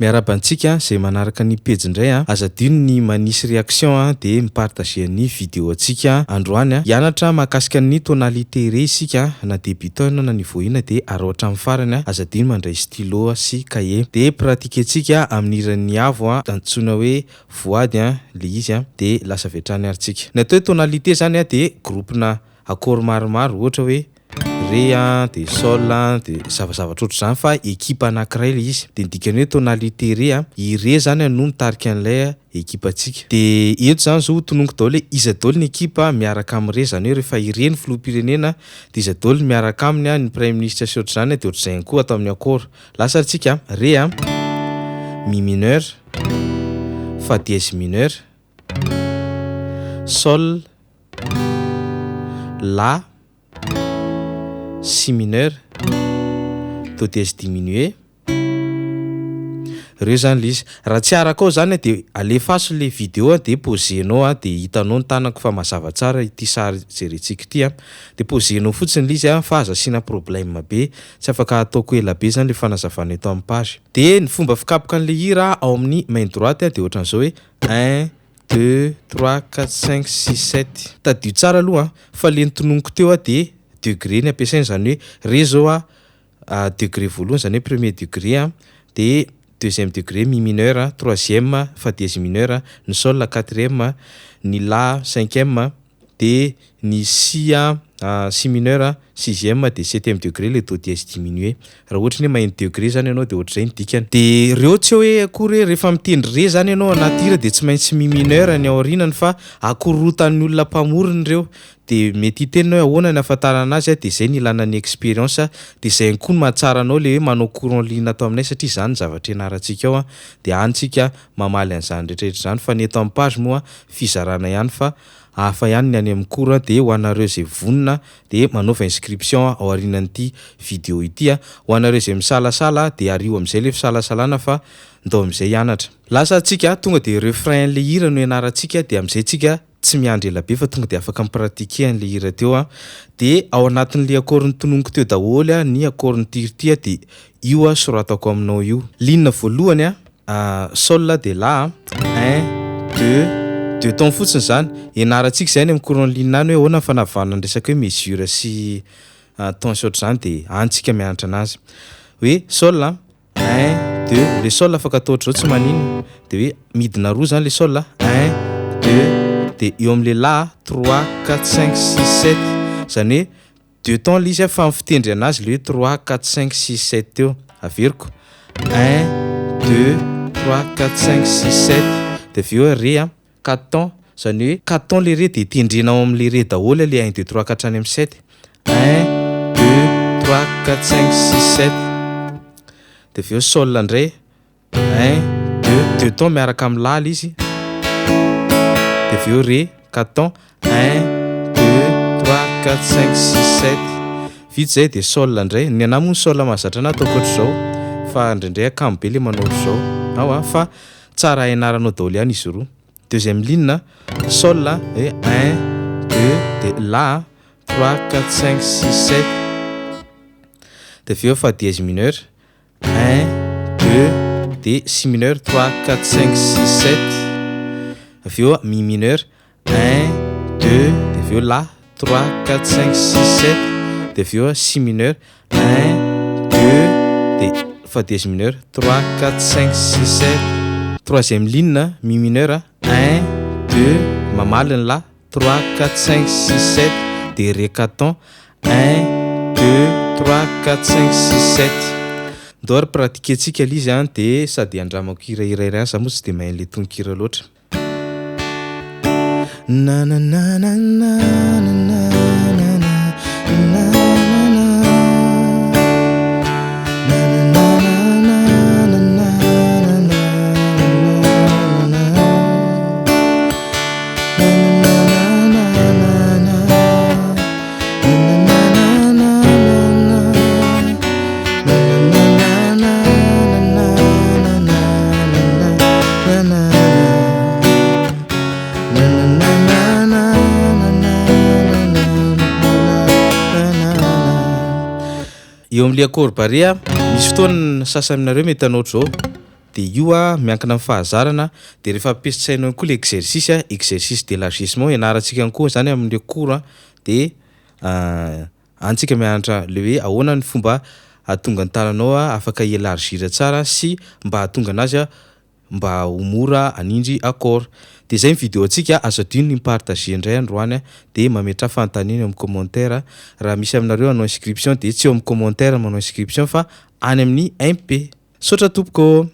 Miarabantsika zay manaraka ny pejy indray azadino ny manisy réaction de mipartager ny vidéo antsika androany hianatra mahakasika ny tonalité ré isika na débutant na niveau ina de aroatra amin'ny farany azadino mandray stylo sy cahier de pratiquer-tsika amin'ny irany avo antsoina hoe voady le izy de lasa vetrany aritsika. Ny atao tonalité zany de groupe na accord maromaro ohatra hoe ré de sol de zavazavatra ohatr' zany fa équipe anankiray le izy de ndikany hoe tonalité ré i ré zany no mitarika an'ilay équipe antsika de eto zany zao tononiko daholo hoe iza daholo ny équipe miaraka amin'ny ré zany hoe rehefa ireny filoham-pirenena de iza daholo miaraka aminy ny premier ministre sy ohatr' zany de ohatr' zay koa atao amin'ny accord. Lasa aritsika ré mi mineur fa dièse mineur sol la si mineur do dièse diminué reo zany le izy. Raha tsy araka ao zany de alefaso le vidéo de pozenao de hitanao ny tanako fa mazava tsara ity sary jerentsika ity de pozenao fotsiny le izy fa aza sina problème be tsy afaka ataoko ela be zany le fanazavana eto amin'ny page. De ny fomba fikapoka an'le hira ao amin'ny main droite de ohatran'izao hoe 1 2 3 4 5 6 7 tadio tsara aloha fa le nitononiko teo de degré ny ampiasaina zany hoe ré zao degré voalohany zany hoe premier degré de deuxième degré mi mineur, troisième fa dièse mineur, ny sol la quatrième, ny la cinquième de ny si si mineur, sixième de septième degré le do dièse diminué. Raha ohatra ny main degré zany ianao de ohatr' zay ny dikany. De reo tsy hoe akory rehefa mitendry ré zany ianao anaty hira de tsy maintsy mi mineur ny aorinany fa akorotan'ny olona mpamorony reo de mety hitenao ahoana ny ahafantarana azy de zay ny ilana ny expérience de zay koa ny mahatsara anao le hoe manao courant ligne atao aminay satria zany zavatra ianarantsika ao de antsika mamaly an'izany rehetrarehetra zany fa ny eto amin'ny page moa fizarana ihany fa hafa ihany ny any amin'ny cours de ho anareo zay vonona de manaova inscription ao aorianan'ity vidéo ity ho anareo zay misalasala de ario amin'izay le fisalasalana fa ndao amin'izay hianatra. Lasa antsika tonga de refrain le hira no ianarantsika de amin'izay tsika tsy miandry ela be fa tonga de afaka mipratiquer an'le hira teo de ao anatin'le accord nitononiko teo daholo ny accord nitirity de io soratako aminao io. Ligne voalohany sol de la 1 2 deux temps fotsiny zany ianarantsika zany amin'ny courant ligne any hoe ahoana ny fanavahana ny resaka hoe mesure sy temps sy ohatr' zany de antsika mianatra anazy hoe sol 1 2 le sol afaka atao ohatr' zao tsy manino de hoe midina roa zany le sol 1 2 de eo amin'le la 3 4 5 6 7 zany hoe deux temps le izy fa mifitendry anazy le hoe 3 4 5 6 7 teo averiko 1 2 3 4 5 6 7 de aveo ré 4 temps zany hoe 4 temps le ré de tendrenao amin'le ré daholo le 1 2 3 4 any amin'ny 7 1 2 3 4 5 6 7 de aveo sol indray 1 2 deux temps miaraka amin'ny la izy de aveo ré 4 temps 1 2 3 4 5 6 7 vita zay de sol indray ny anahy moa ny sol mahazatra anahy ataoko ohatr' zao fa indraindray akamo be le manao ohatr' zao ao fa tsara ianaranao daholo ihany izy roa. Deuxième ligne sol et 1 2 de la 3 4 5 6 7 de aveo fa dièse mineur 1 2 de si mineur 3 4 5 6 7 aveo mi mineur 1 2 de aveo la 3 4 5 6 7 de aveo si mineur 1 2 de fa dièse mineur 3 4 5 6 7. Troisième ligne mi mineur 1 2 mamaliny la 3 4 5 6 7 de ré 4 temps 1 2 3 4 5 6 7 ndao ary pratiquer-tsika le izy de sady andramako hirahira za moa tsy de mahay le tononkira loatra. Na na na na na na na eo amin'le accord barré misy fotoana sasany aminareo mety anao ohatr' zao dia io miankina amin'ny fahazarana dia rehefa ampiasainao koa le exercice d'élargissement ianarantsika koa zany amin'ny cours dia antsika mianatra le hoe ahoana ny fomba ahatonga ny tananao afaka ielargir tsara sy mba hahatonga anazy mba ho mora anindry accord. Dia zay ny vidéo antsika azo adino ny partager indray androany dia mametra fanontaniana amin'ny commentaire raha misy aminareo hanao inscription dia tsy eo amin'ny commentaire manao inscription fa any amin'ny MP. Saotra tompoko.